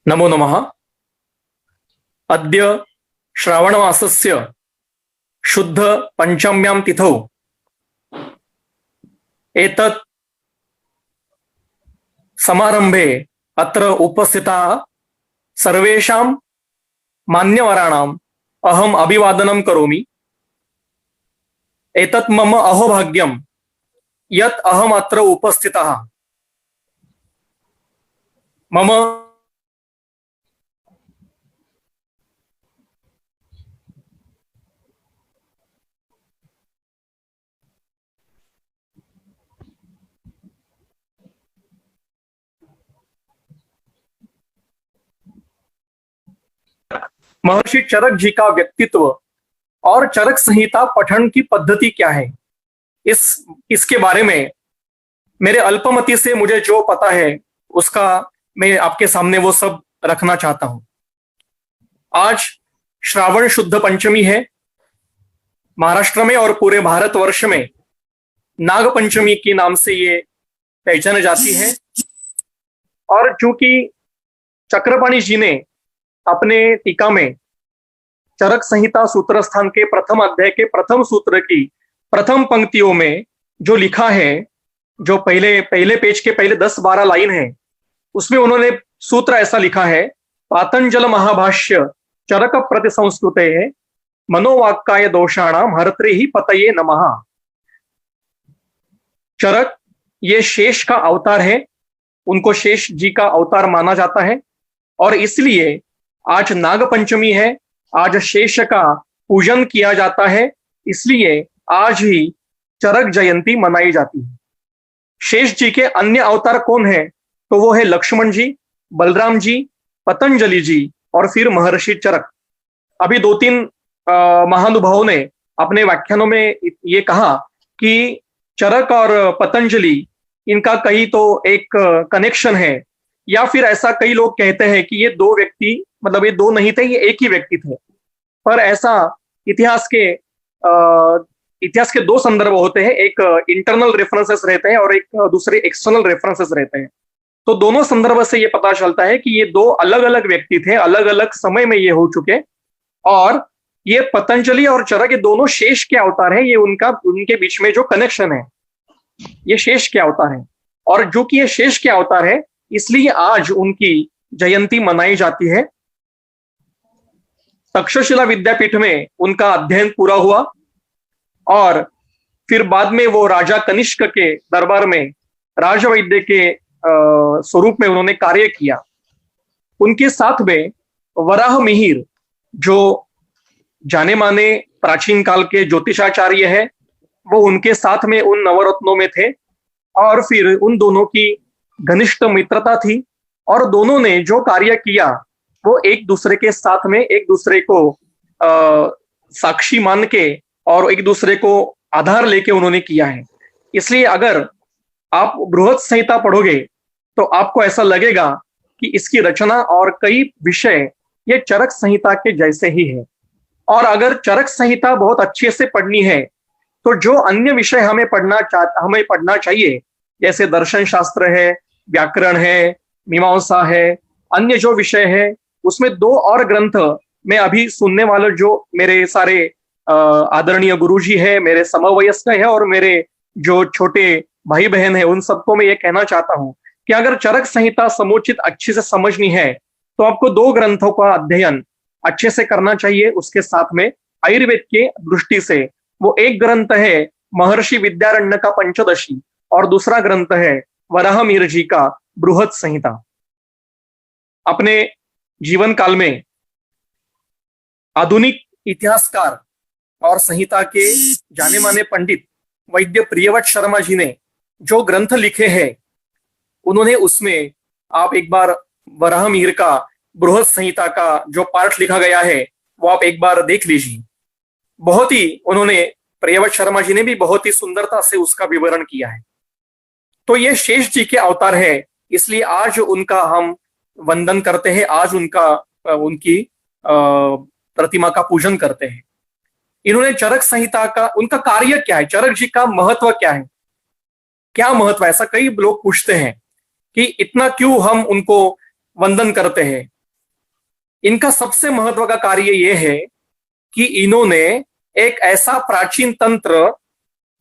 नमो नमः। अद्य श्रावणमासस्य शुद्ध पंचम्यां तिथौ एतत् समारंभे अत्र उपस्थिताः सर्वेषां मान्यवराणाम् अहम् अभिवादनं करोमि। एतत् मम अहोभाग्यं यत् अहम् अत्र उपस्थितः। मम महर्षि चरक जी का व्यक्तित्व और चरक संहिता पठन की पद्धति क्या है, इसके बारे में मेरे अल्पमति से मुझे जो पता है उसका मैं आपके सामने वो सब रखना चाहता हूं। आज श्रावण शुद्ध पंचमी है। महाराष्ट्र में और पूरे भारतवर्ष में नाग पंचमी के नाम से ये पहचानी जाती है। और चूंकि चक्रपाणी जी ने अपने टीका में चरक संहिता सूत्र स्थान के प्रथम अध्याय के प्रथम सूत्र की प्रथम पंक्तियों में जो लिखा है, जो पहले पेज के पहले 10-12 लाइन है, उसमें उन्होंने सूत्र ऐसा लिखा है, पातंजल महाभाष्य चरक प्रतिसंस्कृते मनोवाक्काय दोषाणाम हर्त्रे ही पतये नमः। चरक ये शेष का अवतार है, उनको शेष जी का अवतार माना जाता है और इसलिए आज नाग पंचमी है, आज शेष का पूजन किया जाता है, इसलिए आज ही चरक जयंती मनाई जाती है। शेष जी के अन्य अवतार कौन है? तो वो है लक्ष्मण जी, बलराम जी, पतंजलि जी और फिर महर्षि चरक। अभी 2-3 महानुभावों ने अपने व्याख्यानों में ये कहा कि चरक और पतंजलि इनका कहीं तो एक कनेक्शन है, या फिर ऐसा कई लोग कहते हैं कि ये दो व्यक्ति, मतलब ये दो नहीं थे, ये एक ही व्यक्ति थे। पर ऐसा इतिहास के दो संदर्भ होते हैं, एक इंटरनल रेफरेंसेस रहते हैं और एक दूसरे एक्सटर्नल रेफरेंसेस रहते हैं। तो दोनों संदर्भ से ये पता चलता है कि ये दो अलग अलग व्यक्ति थे, अलग अलग समय में ये हो चुके। और ये पतंजलि और चरक ये दोनों शेष के अवतार हैं, ये उनके बीच में जो कनेक्शन है ये शेष के अवतार है। और जो कि ये शेष के अवतार है, इसलिए आज उनकी जयंती मनाई जाती है। तक्षशिला विद्यापीठ में उनका अध्ययन पूरा हुआ और फिर बाद में वो राजा कनिष्क के दरबार में राजवैद्य के स्वरूप में उन्होंने कार्य किया। उनके साथ में वराह मिहिर, जो जाने माने प्राचीन काल के ज्योतिषाचार्य है, वो उनके साथ में उन नवरत्नों में थे। और फिर उन दोनों की घनिष्ठ मित्रता थी और दोनों ने जो कार्य किया वो एक दूसरे के साथ में एक दूसरे को साक्षी मान के और एक दूसरे को आधार लेके उन्होंने किया है। इसलिए अगर आप बृहद संहिता पढ़ोगे तो आपको ऐसा लगेगा कि इसकी रचना और कई विषय ये चरक संहिता के जैसे ही है। और अगर चरक संहिता बहुत अच्छे से पढ़नी है तो जो अन्य विषय हमें पढ़ना चाहिए, जैसे दर्शन शास्त्र है, व्याकरण है, मीमांसा है, अन्य जो विषय है, उसमें 2 और ग्रंथ मैं अभी सुनने वाले जो मेरे सारे आदरणीय गुरुजी है, मेरे समवयस्क है और मेरे जो छोटे भाई बहन है, उन सबको मैं ये कहना चाहता हूं कि अगर चरक संहिता समुचित अच्छे से समझनी है तो आपको 2 ग्रंथों का अध्ययन अच्छे से करना चाहिए। उसके साथ में आयुर्वेद के दृष्टि से वो एक ग्रंथ है महर्षि विद्यारण्य का पंचदशी और दूसरा ग्रंथ है वराह मिहिर जी का बृहद संहिता। अपने जीवन काल में आधुनिक इतिहासकार और संहिता के जाने माने पंडित वैद्य प्रियव्रत शर्मा जी ने जो ग्रंथ लिखे हैं, उन्होंने उसमें आप एक बार वराह मिहिर का बृहद संहिता का जो पार्ट लिखा गया है वो आप एक बार देख लीजिए। बहुत ही उन्होंने, प्रियव्रत शर्मा जी ने भी बहुत ही सुंदरता से उसका विवरण किया है। तो ये शेष जी के अवतार है, इसलिए आज उनका हम वंदन करते हैं, आज उनकी प्रतिमा का पूजन करते हैं। इन्होंने चरक संहिता का, उनका कार्य क्या है, चरक जी का महत्व क्या है, क्या महत्व है, ऐसा कई लोग पूछते हैं कि इतना क्यों हम उनको वंदन करते हैं। इनका सबसे महत्व का कार्य यह है कि इन्होंने एक ऐसा प्राचीन तंत्र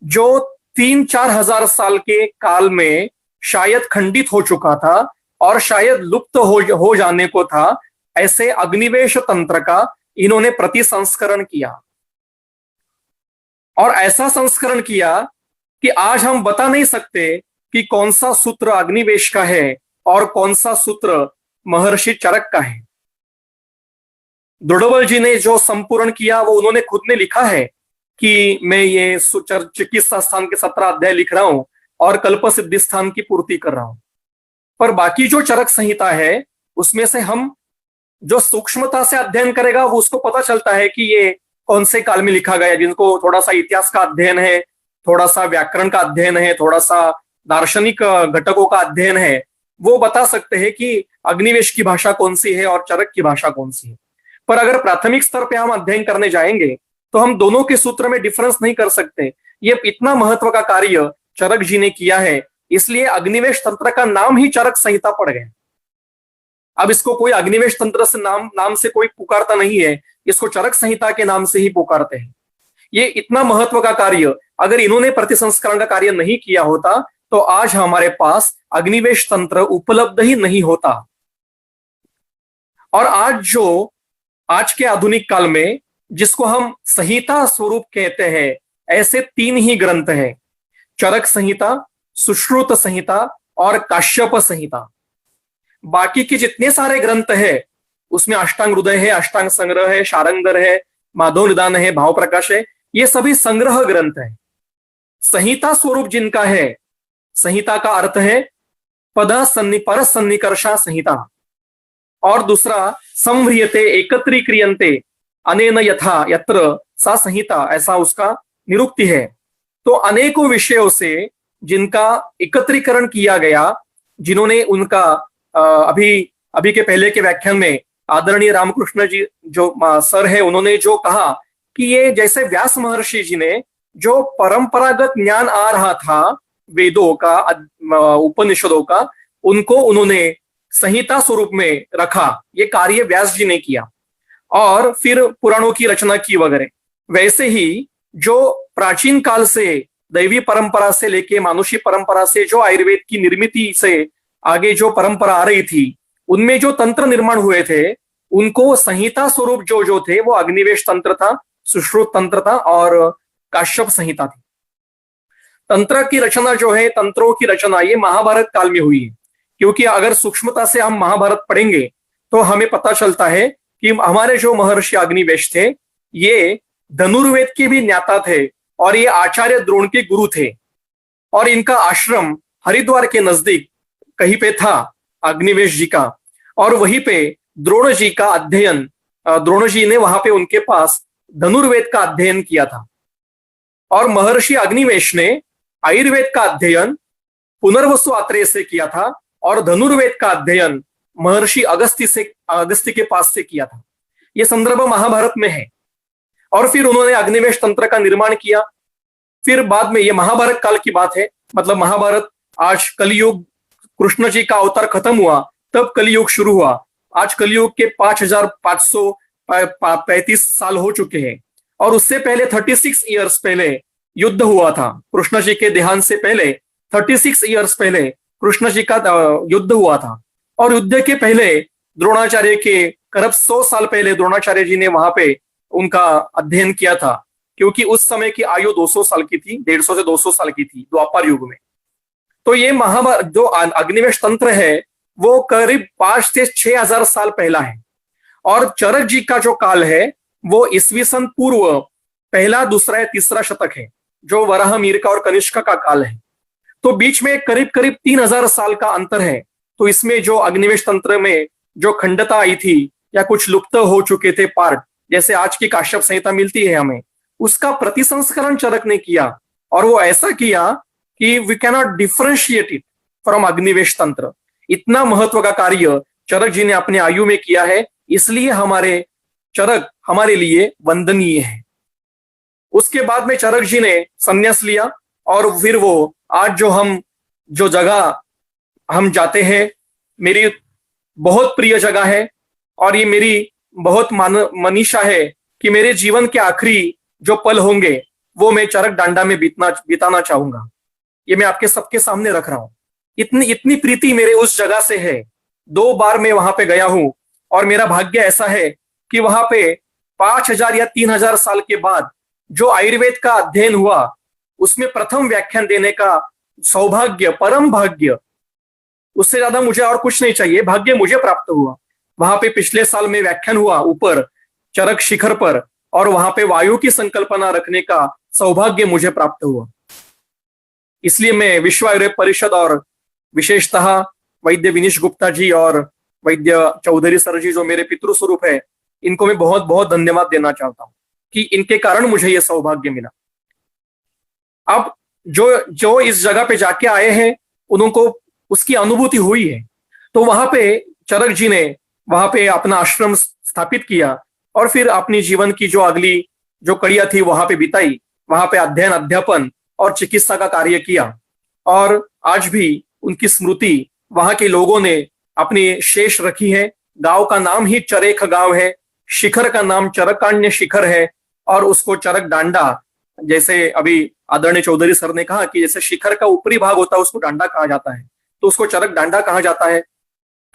जो 3-4 हजार साल के काल में शायद खंडित हो चुका था और शायद लुप्त हो जाने को था, ऐसे अग्निवेश तंत्र का इन्होंने प्रतिसंस्करण किया। और ऐसा संस्करण किया कि आज हम बता नहीं सकते कि कौन सा सूत्र अग्निवेश का है और कौन सा सूत्र महर्षि चरक का है। दृढ़बल जी ने जो संपूर्ण किया वो उन्होंने खुद ने लिखा है कि मैं ये चिकित्सा स्थान के 17 अध्याय लिख रहा हूं और कल्प सिद्धि स्थान की पूर्ति कर रहा हूं। पर बाकी जो चरक संहिता है उसमें से हम जो सूक्ष्मता से अध्ययन करेगा वो उसको पता चलता है कि ये कौन से काल में लिखा गया। जिनको थोड़ा सा इतिहास का अध्ययन है, थोड़ा सा व्याकरण का अध्ययन है, थोड़ा सा दार्शनिक घटकों का अध्ययन है, वो बता सकते हैं कि अग्निवेश की भाषा कौन सी है और चरक की भाषा कौन सी है। पर अगर प्राथमिक स्तर पे हम अध्ययन करने जाएंगे तो हम दोनों के सूत्र में डिफरेंस नहीं कर सकते। ये इतना महत्व का कार्य चरक जी ने किया है, इसलिए अग्निवेश तंत्र का नाम ही चरक संहिता पड़ गया। अब इसको कोई अग्निवेश तंत्र से नाम से कोई पुकारता नहीं है, इसको चरक संहिता के नाम से ही पुकारते हैं। ये इतना महत्व का कार्य अगर इन्होंने प्रतिसंस्करण का कार्य नहीं किया होता तो आज हमारे पास अग्निवेश तंत्र उपलब्ध ही नहीं होता। और आज के आधुनिक काल में जिसको हम संहिता स्वरूप कहते हैं, ऐसे 3 ही ग्रंथ हैं, चरक संहिता, सुश्रुत संहिता और काश्यप संहिता। बाकी के जितने सारे ग्रंथ हैं उसमें अष्टांग हृदय है, अष्टांग संग्रह है, शारंगधर है, माधव निदान है, भाव प्रकाश है, ये सभी संग्रह ग्रंथ हैं। संहिता स्वरूप जिनका है, संहिता का अर्थ है पर सन्निकर्षा संहिता, और दूसरा संव्रियते एकत्रीक्रियन्ते अनेन यथा यत्र सा संहिता, ऐसा उसका निरुक्ति है। तो अनेकों विषयों से जिनका एकत्रीकरण किया गया, जिन्होंने उनका अभी के पहले के व्याख्यान में आदरणीय रामकृष्ण जी जो सर है, उन्होंने जो कहा कि ये जैसे व्यास महर्षि जी ने जो परंपरागत ज्ञान आ रहा था वेदों का, उपनिषदों का, उनको उन्होंने संहिता स्वरूप में रखा। ये कार्य व्यास जी ने किया और फिर पुराणों की रचना की वगैरह। वैसे ही जो प्राचीन काल से दैवी परंपरा से लेके मानुषी परंपरा से जो आयुर्वेद की निर्मिति से आगे जो परंपरा आ रही थी, उनमें जो तंत्र निर्माण हुए थे उनको संहिता स्वरूप जो थे वो अग्निवेश तंत्र था, सुश्रुत तंत्र था और काश्यप संहिता थी। तंत्र की रचना जो है, तंत्रों की रचना, ये महाभारत काल में हुई है। क्योंकि अगर सूक्ष्मता से हम महाभारत पढ़ेंगे तो हमें पता चलता है कि हमारे जो महर्षि अग्निवेश थे ये धनुर्वेद के भी ज्ञाता थे और ये आचार्य द्रोण के गुरु थे। और इनका आश्रम हरिद्वार के नजदीक कहीं पे था अग्निवेश जी का, और वहीं पे द्रोण जी का अध्ययन, द्रोण जी ने वहां पे उनके पास धनुर्वेद का अध्ययन किया था। और महर्षि अग्निवेश ने आयुर्वेद का अध्ययन पुनर्वसु आत्रेय से किया था और धनुर्वेद का अध्ययन महर्षि अगस्त्य के पास से किया था। यह संदर्भ महाभारत में है। और फिर उन्होंने अग्निवेश तंत्र का निर्माण किया। फिर बाद में, ये महाभारत काल की बात है, मतलब महाभारत, आज कलयुग, कृष्ण जी का अवतार खत्म हुआ तब कलयुग शुरू हुआ। आज कलयुग के 5535 साल हो चुके हैं और उससे पहले 36 ईयर्स पहले युद्ध हुआ था। कृष्ण जी के देहांत से पहले 36 ईयर्स पहले कृष्ण जी का युद्ध हुआ था। और युद्ध के पहले द्रोणाचार्य के करीब 100 साल पहले द्रोणाचार्य जी ने वहां पे उनका अध्ययन किया था, क्योंकि उस समय की आयु 200 साल की थी, 150 से 200 साल की थी द्वापर युग में। तो ये महाभारत जो अग्निवेश तंत्र है वो करीब 5 से 6 हजार साल पहला है। और चरक जी का जो काल है वो ईस्वी सन पूर्व पहला, दूसरा या तीसरा शतक है, जो वराह मीर और कनिष्क का काल है। तो बीच में करीब 3000 साल का अंतर है। तो इसमें जो अग्निवेश तंत्र में जो खंडता आई थी या कुछ लुप्त हो चुके थे पार्ट, जैसे आज की काश्यप संहिता मिलती है हमें, उसका प्रतिसंस्करण चरक ने किया। और वो ऐसा किया कि we cannot differentiate it from Agnivesh तंत्र। इतना महत्व का कार्य चरक जी ने अपने आयु में किया है, इसलिए हमारे चरक हमारे लिए वंदनीय है। उसके बाद में चरक जी ने संन्यास लिया और फिर वो आज जो जगह हम जाते हैं, मेरी बहुत प्रिय जगह है और ये मेरी बहुत मनीषा है कि मेरे जीवन के आखिरी जो पल होंगे वो मैं चरक डांडा में बिताना चाहूंगा। ये मैं आपके सबके सामने रख रहा हूं। इतनी इतनी प्रीति मेरे उस जगह से है। 2 बार मैं वहां पे गया हूं और मेरा भाग्य ऐसा है कि वहां पे 5,000 या 3,000 साल के बाद जो आयुर्वेद का अध्ययन हुआ उसमें प्रथम व्याख्यान देने का सौभाग्य, परम भाग्य, उससे ज्यादा मुझे और कुछ नहीं चाहिए, भाग्य मुझे प्राप्त हुआ। वहां पे पिछले साल में व्याख्यान हुआ ऊपर चरक शिखर पर और वहां पे वायु की संकल्पना रखने का सौभाग्य मुझे प्राप्त हुआ। इसलिए मैं विश्व आयुर्वेद परिषद और विशेषतः वैद्य विनीश गुप्ता जी और वैद्य चौधरी सर जी जो मेरे पितृ स्वरूप है, इनको मैं बहुत बहुत धन्यवाद देना चाहता हूं कि इनके कारण मुझे यह सौभाग्य मिला। अब जो जो इस जगह पे जाके आए हैं उनको उसकी अनुभूति हुई है। तो वहां पे चरक जी ने वहां पे अपना आश्रम स्थापित किया और फिर अपनी जीवन की जो अगली जो कड़ियां थी वहां पे बिताई। वहां पे अध्ययन, अध्यापन और चिकित्सा का कार्य किया और आज भी उनकी स्मृति वहां के लोगों ने अपनी शेष रखी है। गांव का नाम ही चरेख गांव है, शिखर का नाम चरकान्य शिखर है और उसको चरक डांडा, जैसे अभी आदरणीय चौधरी सर ने कहा कि जैसे शिखर का ऊपरी भाग होता है उसको डांडा कहा जाता है, तो उसको चरक डांडा कहा जाता है।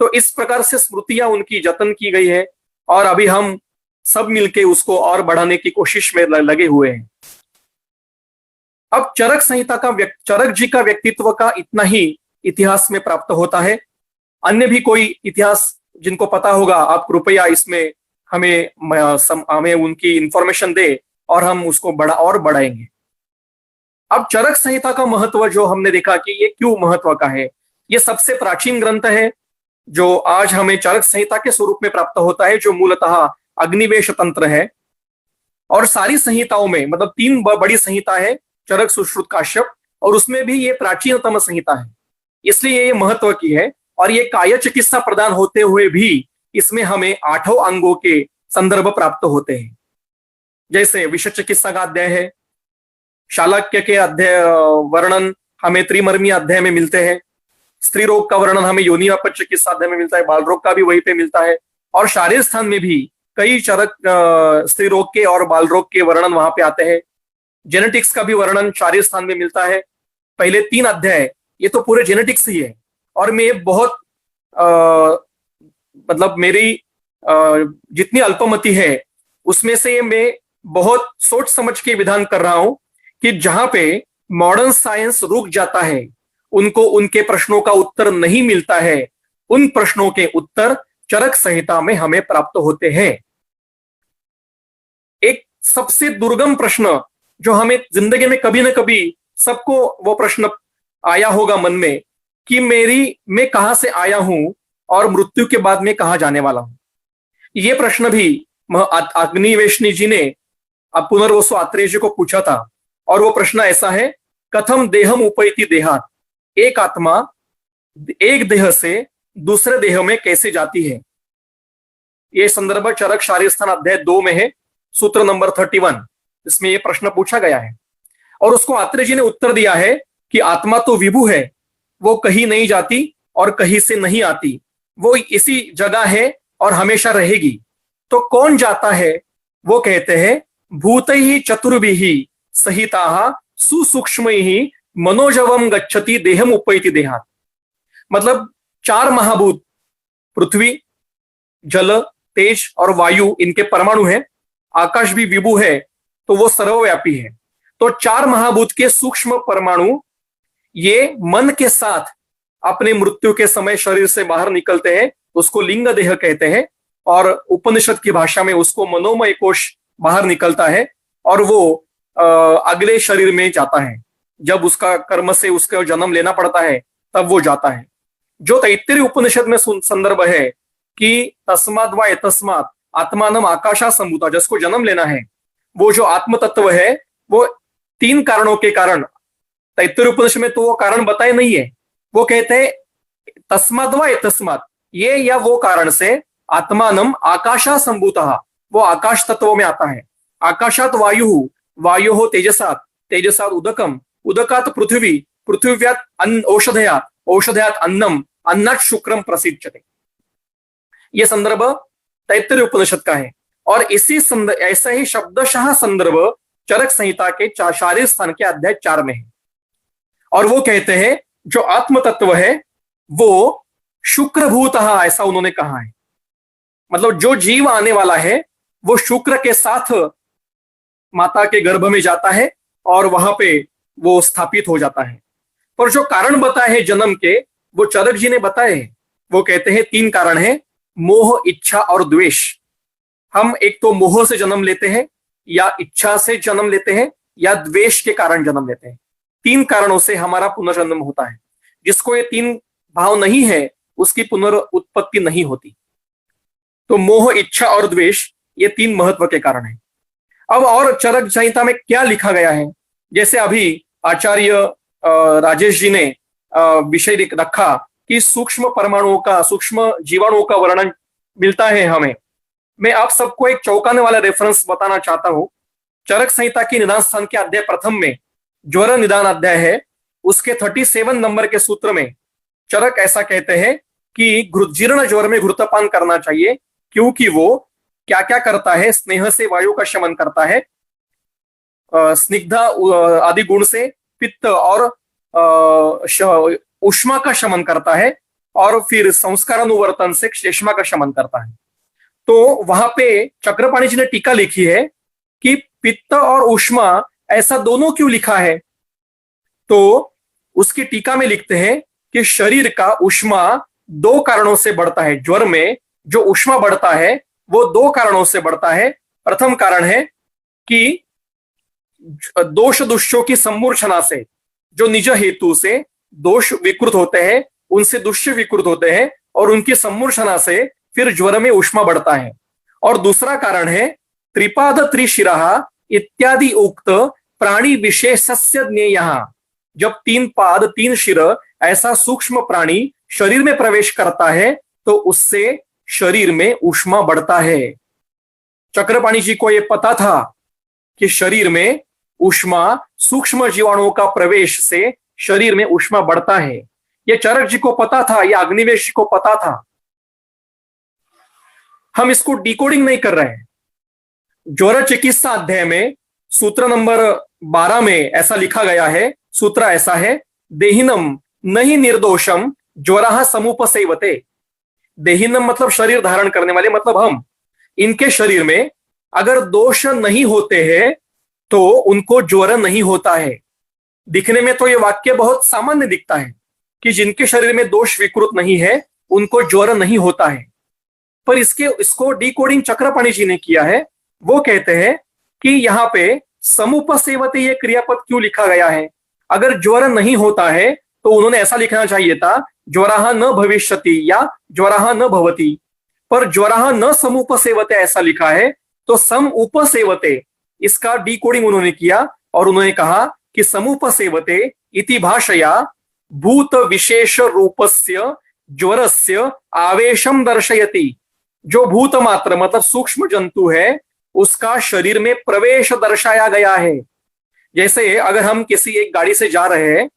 तो इस प्रकार से स्मृतियां उनकी जतन की गई है और अभी हम सब मिलके उसको और बढ़ाने की कोशिश में लगे हुए हैं। अब चरक संहिता का चरक जी का व्यक्तित्व का इतना ही इतिहास में प्राप्त होता है। अन्य भी कोई इतिहास जिनको पता होगा आप कृपया इसमें हमें उनकी इंफॉर्मेशन दे और हम उसको बढ़ाएंगे। अब चरक संहिता का महत्व जो हमने देखा कि ये क्यों महत्व का है, ये सबसे प्राचीन ग्रंथ है जो आज हमें चरक संहिता के स्वरूप में प्राप्त होता है, जो मूलतः अग्निवेश तंत्र है। और सारी संहिताओं में मतलब 3 बड़ी संहिता है, चरक, सुश्रुत, काश्यप, और उसमें भी ये प्राचीनतम संहिता है, इसलिए ये महत्व की है। और ये काय चिकित्सा प्रदान होते हुए भी इसमें हमें 8 अंगों के संदर्भ प्राप्त होते हैं। जैसे विषय चिकित्सा का अध्याय है, शालाक्य के अध्याय वर्णन हमें त्रिमर्मी अध्याय में मिलते हैं, स्त्री रोग का वर्णन हमें योनि व्यापक चिकित्सा अध्याय में मिलता है, बाल रोग का भी वहीं पे मिलता है, और शारीर स्थान में भी कई चरक स्त्री रोग के और बाल रोग के वर्णन वहां पे आते हैं। जेनेटिक्स का भी वर्णन शारीर स्थान में मिलता है। पहले 3 अध्याय ये तो पूरे जेनेटिक्स ही है और मैं बहुत मतलब मेरी जितनी अल्पमति है उसमें से मैं बहुत सोच समझ के विधान कर रहा हूं कि जहां पे मॉडर्न साइंस रुक जाता है, उनको उनके प्रश्नों का उत्तर नहीं मिलता है, उन प्रश्नों के उत्तर चरक संहिता में हमें प्राप्त होते हैं। एक सबसे दुर्गम प्रश्न जो हमें जिंदगी में कभी ना कभी सबको वो प्रश्न आया होगा मन में कि मैं कहां से आया हूं और मृत्यु के बाद मैं कहां जाने वाला हूं। ये प्रश्न भी अग्निवेशनी जी ने अब पुनर्वसु आत्रेय जी को पूछा था और वो प्रश्न ऐसा है, कथम देहम उपैति देहात, एक आत्मा एक देह से दूसरे देह में कैसे जाती है। ये संदर्भ चरक शारीर स्थान अध्याय 2 में है, सूत्र नंबर 31, इसमें ये प्रश्न पूछा गया है और उसको आत्रेय जी ने उत्तर दिया है कि आत्मा तो विभु है, वो कहीं नहीं जाती और कहीं से नहीं आती, वो इसी जगह है और हमेशा रहेगी। तो कौन जाता है? वो कहते हैं भूतैः चतुर्भिः सहिताः सुसूक्ष्मैः मनोजवम गच्छति देहम उपैति देहात्। मतलब 4 महाभूत पृथ्वी, जल, तेज और वायु इनके परमाणु हैं, आकाश भी विभु है तो वो सर्वव्यापी है। तो 4 महाभूत के सूक्ष्म परमाणु ये मन के साथ अपने मृत्यु के समय शरीर से बाहर निकलते हैं, उसको लिंग देह कहते हैं और उपनिषद की भाषा में उसको मनोमय कोश बाहर निकलता है और वो अगले शरीर में जाता है। जब उसका कर्म से उसका जन्म लेना पड़ता है तब वो जाता है। जो तैत्तिरीय उपनिषद में संदर्भ है कि तस्माद् वा एतस्मात् आत्मानम आकाशा संभूता, जिसको जन्म लेना है, वो जो आत्म तत्व है वो 3 कारणों के कारण, तैत्तिरीय उपनिषद में तो वो कारण बताए नहीं है, वो कहते हैं तस्माद् वा एतस्मात्, ये या वो कारण से आत्मानम आकाशा संभूतः, वो आकाश तत्व में आता है। आकाशात वायु, वायोः तेजसात्, तेजसात् उदकम, उदकात् पृथ्वी, पृथिव्यात् औषधयात्, औषधयात् अन्नम, अन्नात् शुक्रम प्रसिच्यते। यह संदर्भ तैत्तरीय उपनिषद का है। और इसी ऐसा ही शब्दशः संदर्भ चरक संहिता के शारीर स्थान के अध्याय 4 में है। और वो कहते हैं जो आत्म तत्व है वो शुक्रभूत, ऐसा उन्होंने कहा है। मतलब जो जीव आने वाला है वो शुक्र के साथ माता के गर्भ में जाता है और वहां पे वो स्थापित हो जाता है। पर जो कारण बताए हैं जन्म के, वो चरक जी ने बताए हैं। वो कहते हैं 3 कारण है, मोह, इच्छा और द्वेष। हम एक तो मोह से जन्म लेते हैं, या इच्छा से जन्म लेते हैं, या द्वेष के कारण जन्म लेते हैं। 3 कारणों से हमारा पुनर्जन्म होता है। जिसको ये 3 भाव नहीं है उसकी पुनरुत्पत्ति नहीं होती। तो मोह, इच्छा और द्वेष ये 3 महत्व के कारण है। अब और चरक संहिता में क्या लिखा गया है, जैसे अभी आचार्य राजेश जी ने विषय रखा कि सूक्ष्म परमाणुओं का, सूक्ष्म जीवाणुओं का वर्णन मिलता है हमें। मैं आप सबको एक चौंकाने वाला रेफरेंस बताना चाहता हूं। चरक संहिता की निदान स्थान के अध्याय प्रथम में ज्वर निदान अध्याय है, उसके 37 नंबर के सूत्र में चरक ऐसा कहते हैं कि जीर्ण ज्वर में घृतपान करना चाहिए, क्योंकि वो क्या क्या करता है, स्नेह से वायु का शमन करता है, स्निग्धा आदि गुण से पित्त और उष्मा का शमन करता है, और फिर संस्कारानुवर्तन से श्लेष्मा का शमन करता है। तो वहां पे चक्रपाणी जी ने टीका लिखी है कि पित्त और उष्मा ऐसा दोनों क्यों लिखा है। तो उसकी टीका में लिखते हैं कि शरीर का उष्मा 2 कारणों से बढ़ता है। ज्वर में जो उष्मा बढ़ता है वो 2 कारणों से बढ़ता है। प्रथम कारण है कि दोष दुष्यों की सम्मूर्छना से, जो निज हेतु से दोष विकृत होते हैं उनसे दुष्य विकृत होते हैं, और उनकी सम्मूर्छना से फिर ज्वर में उष्मा बढ़ता है। और दूसरा कारण है त्रिपाद त्रिशिरा इत्यादि उक्त प्राणी विशेषस्य ज्ञेयः। जब 3 पाद 3 शिर ऐसा सूक्ष्म प्राणी शरीर में प्रवेश करता है तो उससे शरीर में उष्मा बढ़ता है। चक्रपाणी जी को यह पता था कि शरीर में उष्मा, सूक्ष्म जीवाणुओं का प्रवेश से शरीर में उष्मा बढ़ता है। यह चरक जी को पता था, यह अग्निवेश जी को पता था। हम इसको डिकोडिंग नहीं कर रहे हैं। ज्वर चिकित्सा अध्याय में सूत्र नंबर 12 में ऐसा लिखा गया है। सूत्र ऐसा है, देहिनम नहीं निर्दोषम ज्वरः समुपसेवते। देहिनम मतलब शरीर धारण करने वाले, मतलब हम, इनके शरीर में अगर दोष नहीं होते हैं तो उनको ज्वर नहीं होता है। दिखने में तो ये वाक्य बहुत सामान्य दिखता है कि जिनके शरीर में दोष विकृत नहीं है उनको ज्वर नहीं होता है, पर इसको डिकोडिंग चक्रपाणी जी ने किया है। वो कहते हैं कि यहाँ पे समुपसेवते ये क्रियापद क्यों लिखा गया है। अगर ज्वर नहीं होता है तो उन्होंने ऐसा लिखना चाहिए था, ज्वरः न भविष्यति या ज्वरः न भवति, पर ज्वरः न समुपसेवते ऐसा लिखा है। तो सम उपसेवते, इसका डिकोडिंग उन्होंने किया और उन्होंने कहा कि समुपसेवते इति भाषया भूत विशेष रूपस्य ज्वरस्य आवेशम दर्शयति। जो भूत मात्र मतलब सूक्ष्म जंतु है उसका शरीर में प्रवेश दर्शाया गया है। जैसे अगर हम किसी एक गाड़ी से जा रहे हैं,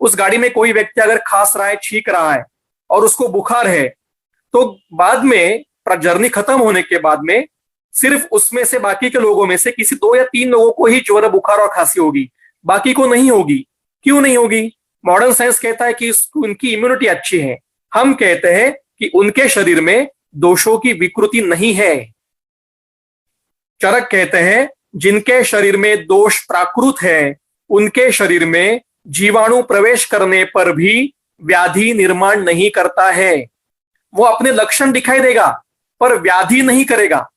उस गाड़ी में कोई व्यक्ति अगर खांस रहा है, छींक रहा है और उसको बुखार है, तो बाद में जर्नी खत्म होने के बाद में सिर्फ उसमें से बाकी के लोगों में से किसी 2 या 3 लोगों को ही ज्वर, बुखार और खांसी होगी, बाकी को नहीं होगी। क्यों नहीं होगी? मॉडर्न साइंस कहता है कि उनकी इम्यूनिटी अच्छी है। हम कहते हैं कि उनके शरीर में दोषों की विकृति नहीं है। चरक कहते हैं जिनके शरीर में दोष प्राकृत है उनके शरीर में जीवाणु प्रवेश करने पर भी व्याधि निर्माण नहीं करता है। वो अपने लक्षण दिखाई देगा पर व्याधि नहीं करेगा।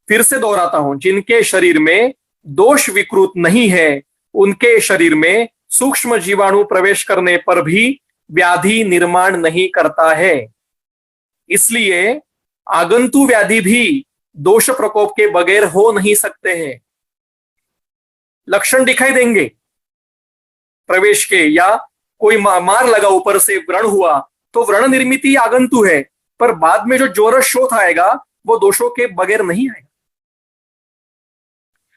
फिर से दोहराता हूं, जिनके शरीर में दोष विकृत नहीं है उनके शरीर में सूक्ष्म जीवाणु प्रवेश करने पर भी व्याधि निर्माण नहीं करता है। इसलिए आगंतु व्याधि भी दोष प्रकोप के बगैर हो नहीं सकते हैं। लक्षण दिखाई देंगे प्रवेश के, या कोई मार लगा ऊपर से, व्रण हुआ, तो व्रण निर्मिति आगंतु है, पर बाद में जो ज्वर शोथ आएगा वो दोषों के बगैर नहीं आएगा।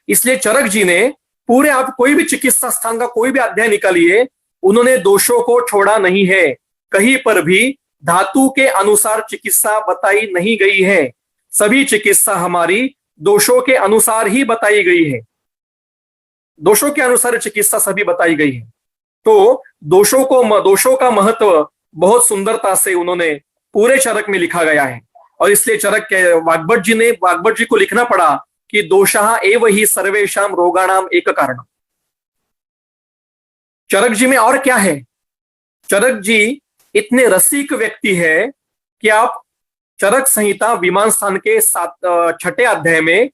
इसलिए चरक जी ने पूरे, आप कोई भी चिकित्सा स्थान का कोई भी अध्याय निकालिए, उन्होंने दोषों को छोड़ा नहीं है। कहीं पर भी धातु के अनुसार चिकित्सा बताई नहीं गई है, सभी चिकित्सा हमारी दोषों के अनुसार ही बताई गई है। दोषों के अनुसार चिकित्सा सभी बताई गई है। तो दोषों का महत्व बहुत सुंदरता से उन्होंने पूरे चरक में लिखा गया है। और इसलिए चरक के वाग्भट जी को लिखना पड़ा कि दोषः एव ही सर्वेषां रोगाणाम एक कारण। चरक जी में और क्या है, चरक जी इतने रसिक व्यक्ति है कि आप चरक संहिता विमान स्थान के 6 अध्याय में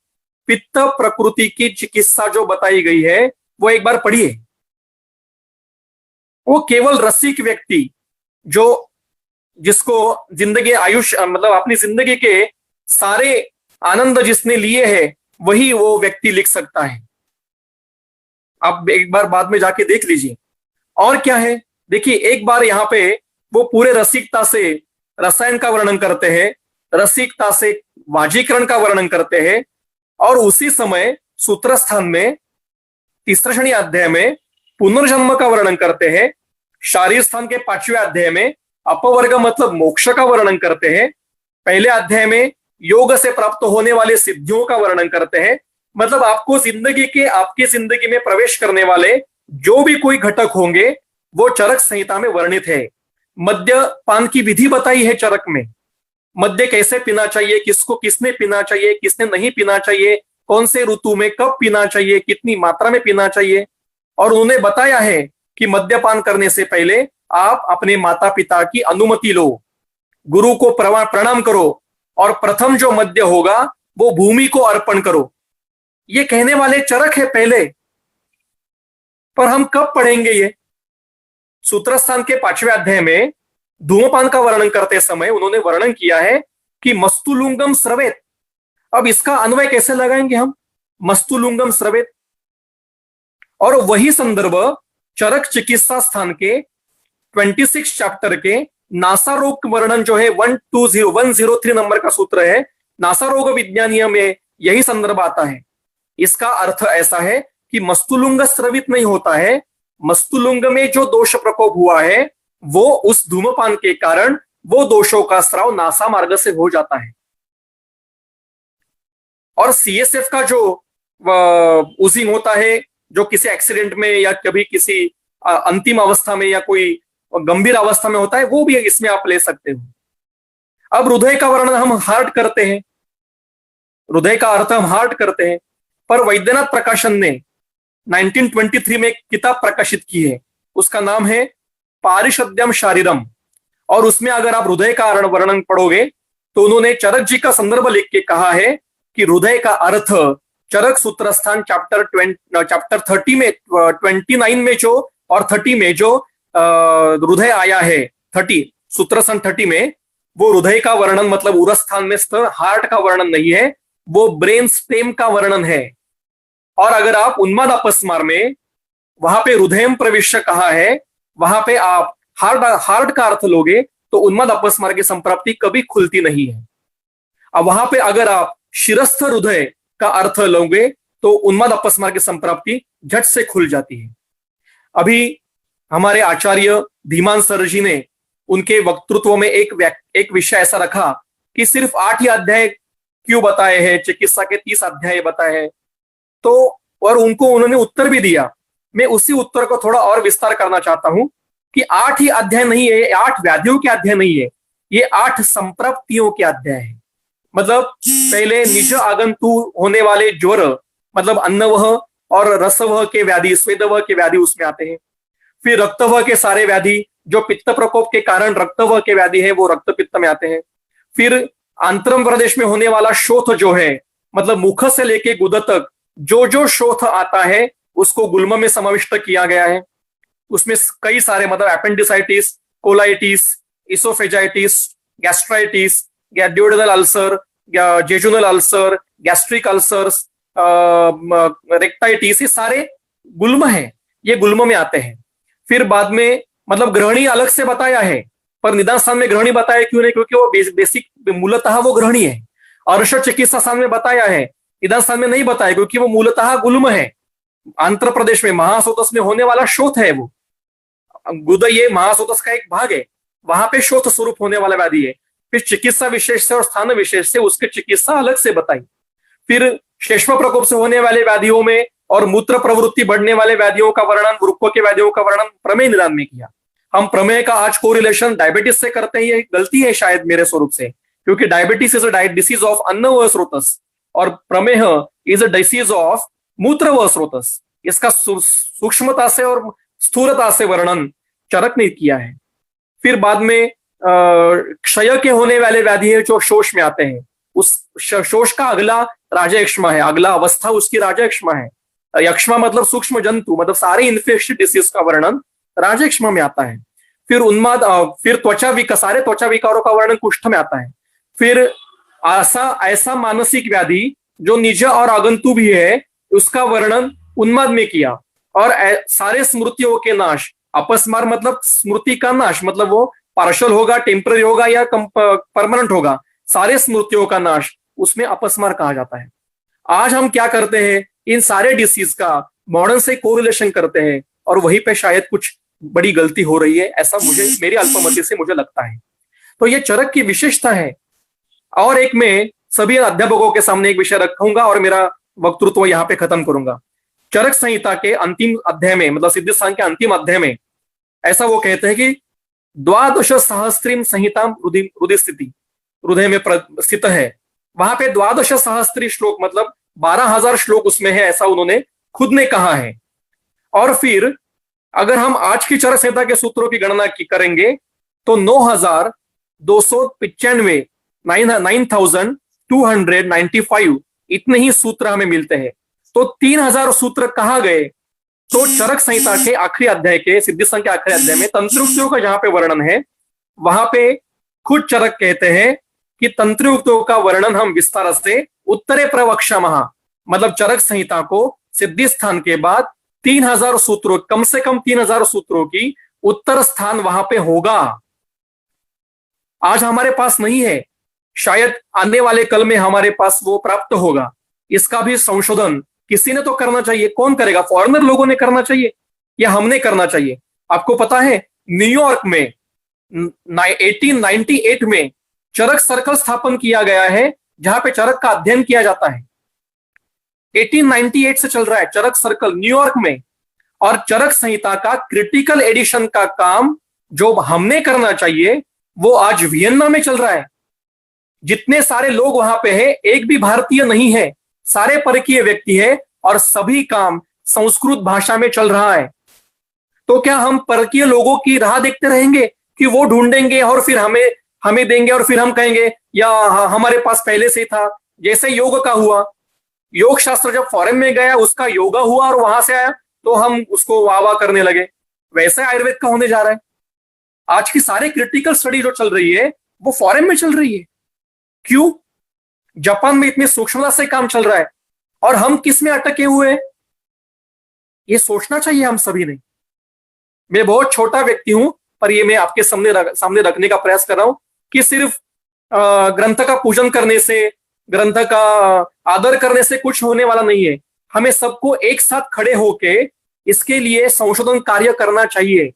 पित्त प्रकृति की चिकित्सा जो बताई गई है वो एक बार पढ़िए। वो केवल रसिक व्यक्ति जिसको जिंदगी आयुष्य मतलब अपनी जिंदगी के सारे आनंद जिसने लिए हैं वही वो व्यक्ति लिख सकता है। आप एक बार बाद में जाके देख लीजिए। और क्या है, देखिए एक बार यहाँ पे वो पूरे रसिकता से रसायन का वर्णन करते हैं, रसिकता से वाजीकरण का वर्णन करते हैं, और उसी समय सूत्र स्थान में 3 अध्याय में पुनर्जन्म का वर्णन करते हैं, शारीर स्थान के 5वें अध्याय में अपवर्ग मतलब मोक्ष का वर्णन करते हैं, पहले अध्याय में योग से प्राप्त होने वाले सिद्धियों का वर्णन करते हैं। मतलब आपकी जिंदगी में प्रवेश करने वाले जो भी कोई घटक होंगे वो चरक संहिता में वर्णित है। मद्यपान की विधि बताई है चरक में, मद्य कैसे पीना चाहिए, किसको किसने पीना चाहिए, किसने नहीं पीना चाहिए, कौन से ऋतु में कब पीना चाहिए, कितनी मात्रा में पीना चाहिए। और उन्होंने बताया है कि मद्यपान करने से पहले आप अपने माता पिता की अनुमति लो, गुरु को प्रणाम करो, और प्रथम जो मद्य होगा वो भूमि को अर्पण करो। ये कहने वाले चरक है पहले, पर हम कब पढ़ेंगे ये? सूत्रस्थान के 5वें अध्याय में धूमपान का वर्णन करते समय उन्होंने वर्णन किया है कि मस्तुलुंगम स्रवेत। अब इसका अन्वय कैसे लगाएंगे हम, मस्तुलुंगम स्रवेत? और वही संदर्भ चरक चिकित्सा स्थान के 26 चैप्टर के नासा रोग वर्णन जो है 103 नंबर का सूत्र है, नासा रोग विज्ञानीय में यही संदर्भ आता है। इसका अर्थ ऐसा है कि मस्तुलुंग स्रवित नहीं होता है, मस्तुलुंग में जो दोष प्रकोप हुआ है वो उस धूमपान के कारण वो दोषों का स्राव नासा मार्ग से हो जाता है। और सीएसएफ का जो यूजिंग होता है, जो किसी एक्सीडेंट में या कभी किसी अंतिम अवस्था में या कोई गंभीर अवस्था में होता है, वो भी इसमें आप ले सकते हो। अब हृदय का वर्णन हम हार्ट करते हैं, हृदय का अर्थ हम हार्ट करते हैं, पर वैद्यनाथ प्रकाशन ने 1923 में किताब प्रकाशित की है, उसका नाम है पारिषद्यम शारीरम। और उसमें अगर आप हृदय का वर्णन पढ़ोगे तो उन्होंने चरक जी का संदर्भ लिख के कहा है कि हृदय का अर्थ चरक सूत्रस्थान चैप्टर 30 में 29 में जो और 30 में जो हृदय आया है, 30 सूत्रस्थान 30 में वो हृदय का वर्णन मतलब उरस्थान में स्थित हार्ट का वर्णन नहीं है, वो ब्रेन स्टेम का वर्णन है। और अगर आप उन्माद अपस्मार में वहां पे हृदयम प्रविश्य कहा है, वहां पे आप हार्ट का अर्थ लोगे तो उन्माद अपस्मार की संप्राप्ति कभी खुलती नहीं है। अब वहां पे अगर आप शिरस्थ हृदय का अर्थ लोगे तो उन्माद अपस्मार की संप्राप्ति झट से खुल जाती है। अभी हमारे आचार्य धीमान सर जी ने उनके वक्तृत्व में एक विषय ऐसा रखा कि सिर्फ 8 ही अध्याय क्यों बताए हैं, चिकित्सा के 30 अध्याय बताए हैं। तो और उनको उन्होंने उत्तर भी दिया। मैं उसी उत्तर को थोड़ा और विस्तार करना चाहता हूं कि 8 ही अध्याय नहीं है, 8 व्याधियों के अध्याय नहीं है, ये 8 संप्राप्तियों के अध्याय है। मतलब पहले निज आगंतु होने वाले ज्वर मतलब अन्नवह और रसवह के व्याधि, स्वेदवह के व्याधि उसमें आते हैं। फिर रक्तवह के सारे व्याधि जो पित्त प्रकोप के कारण रक्तवह के व्याधि है वो रक्त पित्त में आते हैं। फिर आंतरम प्रदेश में होने वाला शोथ जो है मतलब मुख से लेके गुद तक जो शोथ आता है उसको गुल्म में समाविष्ट किया गया है। उसमें कई सारे मतलब appendicitis, colitis, oesophagitis, gastritis, duodenal ulcer, jejunal ulcer, gastric ulcers, rectitis, ये सारे गुल्म है, ये गुल्म में आते हैं। फिर बाद में मतलब ग्रहणी अलग से बताया है, पर निदान स्थान में ग्रहणी बताया क्यों नहीं, क्योंकि वो बेसिक मूलतः वो ग्रहणी है। अर्श चिकित्सा स्थान में बताया है, निदान स्थान में नहीं बताया क्योंकि वो मूलतः गुल्म है। आंध्र प्रदेश में महासोतस में होने वाला शोथ है वो गुद, ये महासोतस का एक भाग है, वहां पे शोथ स्वरूप होने वाला व्याधि है। फिर चिकित्सा विशेष से और स्थान विशेष से उसकी चिकित्सा अलग से बताई। फिर श्लेष्म प्रकोप से होने वाले व्याधियों में और मूत्र प्रवृत्ति बढ़ने वाले व्याधियों का वर्णन, वृक्कों के व्याधियों का वर्णन प्रमेय निदान में किया। हम प्रमेय का आज कोरिलेशन डायबिटीज से करते हैं, ये गलती है शायद मेरे स्वरूप से, क्योंकि diabetes is a disease of अन्न व स्रोतस और प्रमेह इज अ डिसीज ऑफ मूत्र व स्रोतस। इसका सूक्ष्मता से और स्थूलता से वर्णन चरक ने किया है। फिर बाद में क्षय के होने वाले व्याधि है जो शोष में आते हैं, उस शोष का अगला राजयक्ष्मा है, अगला अवस्था उसकी राजयक्ष्मा है। यक्ष्मा मतलब सूक्ष्म जंतु, मतलब सारे इन्फेक्शियस डिसीज का वर्णन राजयक्ष्मा में आता है। फिर उन्माद, फिर त्वचा विकार, सारे त्वचा विकारों का वर्णन कुष्ठ में आता है। फिर ऐसा मानसिक व्याधि जो निज और आगंतु भी है उसका वर्णन उन्माद में किया। और सारे स्मृतियों के नाश, अपस्मार मतलब स्मृति का नाश, मतलब वो पार्शल होगा, टेम्पररी होगा या परमानेंट होगा, सारे स्मृतियों का नाश उसमें अपस्मार कहा जाता है। आज हम क्या करते हैं, इन सारे डिसीज का मॉडर्न से कोरिलेशन करते हैं और वहीं पे शायद कुछ बड़ी गलती हो रही है, ऐसा मुझे, मेरी अल्पमति से मुझे लगता है। तो ये चरक की विशेषता है। और एक मैं सभी अध्यापकों के सामने एक विषय रखूंगा और मेरा वक्तृत्व यहाँ पे खत्म करूंगा। चरक संहिता के अंतिम अध्याय में, मतलब सिद्धि स्थान के अंतिम अध्याय में ऐसा वो कहते हैं कि द्वादश सहस्त्रीम संहिता हृदय स्थिति, हृदय में स्थित है। वहां पे द्वादश सहस्त्री श्लोक मतलब 12,000 श्लोक उसमें है, ऐसा उन्होंने खुद ने कहा है। और फिर अगर हम आज की चरक संहिता के सूत्रों की गणना करेंगे तो 9,295 9,295 इतने ही सूत्र हमें मिलते हैं। तो 3,000 सूत्र कहाँ गए? तो चरक संहिता के आखिरी अध्याय के, सिद्धि स्थान के आखिरी अध्याय में तंत्रोक्तियों का जहां पे वर्णन है, वहां पे खुद चरक कहते हैं कि तंत्रोक्तियों का वर्णन हम विस्तार से उत्तरे प्रवक्षामः, मतलब चरक संहिता को सिद्धि स्थान के बाद 3,000 सूत्रों, कम से कम 3,000 सूत्रों की उत्तर स्थान वहां पे होगा। आज हमारे पास नहीं है, शायद आने वाले कल में हमारे पास वो प्राप्त होगा। इसका भी संशोधन किसी ने तो करना चाहिए। कौन करेगा? फॉरेनर लोगों ने करना चाहिए या हमने करना चाहिए? आपको पता है न्यूयॉर्क में 1898 में चरक सर्कल स्थापन किया गया है जहां पे चरक का अध्ययन किया जाता है। 1898 से चल रहा है चरक सर्कल न्यूयॉर्क में। और चरक संहिता का क्रिटिकल एडिशन का काम जो हमने करना चाहिए वो आज वियन्ना में चल रहा है। जितने सारे लोग वहां पे हैं, एक भी भारतीय नहीं है, सारे परकीय व्यक्ति है और सभी काम संस्कृत भाषा में चल रहा है। तो क्या हम परकीय लोगों की राह देखते रहेंगे कि वो ढूंढेंगे और फिर हमें देंगे और फिर हम कहेंगे या हमारे पास पहले से था? जैसे योग का हुआ, योग शास्त्र जब फॉरेन में गया उसका योगा हुआ और वहां से आया तो हम उसको वाह वाह करने लगे, वैसे आयुर्वेद का होने जा रहा है। आज की सारे क्रिटिकल स्टडी जो चल रही है वो फॉरेन में चल रही है। क्यों? जापान में इतनी सूक्ष्मता से काम चल रहा है और हम किस में अटके हुए हैं? ये सोचना चाहिए हम सभी ने। मैं बहुत छोटा व्यक्ति हूं पर ये मैं आपके सामने रखने का प्रयास कर रहा हूं कि सिर्फ ग्रंथ का पूजन करने से, ग्रंथ का आदर करने से कुछ होने वाला नहीं है। हमें सबको एक साथ खड़े होके इसके लिए संशोधन कार्य करना चाहिए।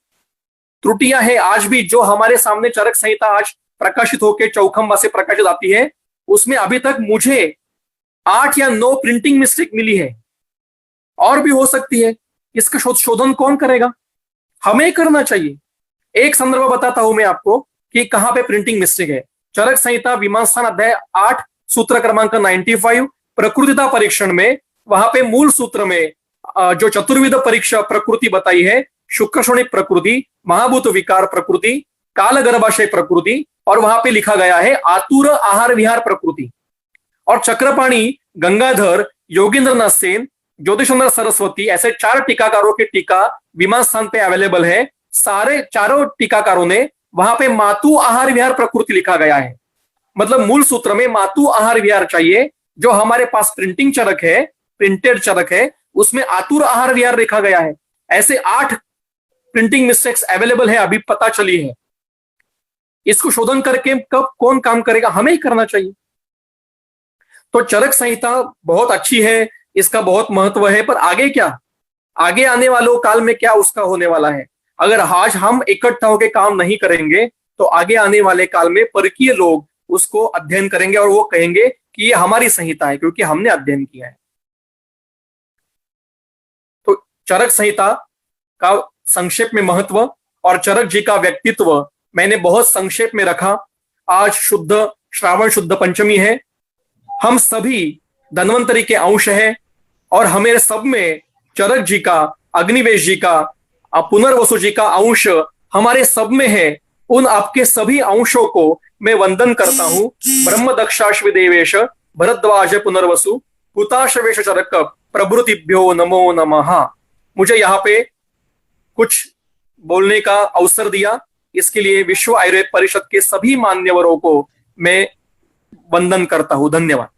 त्रुटियां हैं आज भी, जो हमारे सामने चरक संहिता आज प्रकाशित होकर चौखंबा से प्रकाशित आती है, उसमें अभी तक मुझे 8 या 9 प्रिंटिंग मिस्टेक मिली है, और भी हो सकती है। इसका शोधन कौन करेगा? हमें करना चाहिए। एक संदर्भ बताता हूं मैं आपको कि कहां पे प्रिंटिंग मिस्टेक है। चरक संहिता विमानस्थान अध्याय 8 सूत्र क्रमांक 95 प्रकृतिता परीक्षण में, वहां पे मूल सूत्र में जो चतुर्विध परीक्षा प्रकृति बताई है, शुक्रशोणिक प्रकृति, महाभूत विकार प्रकृति, काल गर्भाशय प्रकृति, और वहां पे लिखा गया है आतुर आहार विहार प्रकृति। और चक्रपाणी, गंगाधर, योगेंद्रनाथ सेन, ज्योतिषचंद्र सरस्वती, ऐसे 4 टीकाकारों की टीका विमान स्थान पे अवेलेबल है। सारे चारों टीकाकारों ने वहां पे मातु आहार विहार प्रकृति लिखा गया है। मतलब मूल सूत्र में मातु आहार विहार चाहिए। जो हमारे पास प्रिंटिंग चरक है, प्रिंटेड चरक है, उसमें आतुर आहार विहार लिखा गया है। ऐसे 8 प्रिंटिंग मिस्टेक्स अवेलेबल है, अभी पता चली है। इसको शोधन करके कब कौन काम करेगा? हमें ही करना चाहिए। तो चरक संहिता बहुत अच्छी है, इसका बहुत महत्व है, पर आगे क्या, आगे आने वालों काल में क्या उसका होने वाला है? अगर आज हम इकट्ठा होकर काम नहीं करेंगे तो आगे आने वाले काल में परकीय लोग उसको अध्ययन करेंगे और वो कहेंगे कि ये हमारी संहिता है क्योंकि हमने अध्ययन किया है। तो चरक संहिता का संक्षेप में महत्व और चरक जी का व्यक्तित्व मैंने बहुत संक्षेप में रखा। आज शुद्ध श्रावण शुद्ध पंचमी है, हम सभी धन्वंतरी के अंश हैं और हमें सब में चरक जी का, अग्निवेश जी का, पुनर्वसु जी का अंश हमारे सब में है। उन आपके सभी अंशों को मैं वंदन करता हूं। ब्रह्म दक्षाश्व देवेश भरद्वाज पुनर्वसु हुताशवेश चरक प्रभृतिभ्यो नमो नमः। मुझे यहाँ पे कुछ बोलने का अवसर दिया, इसके लिए विश्व आयुर्वेद परिषद के सभी मान्यवरों को मैं वंदन करता हूं। धन्यवाद।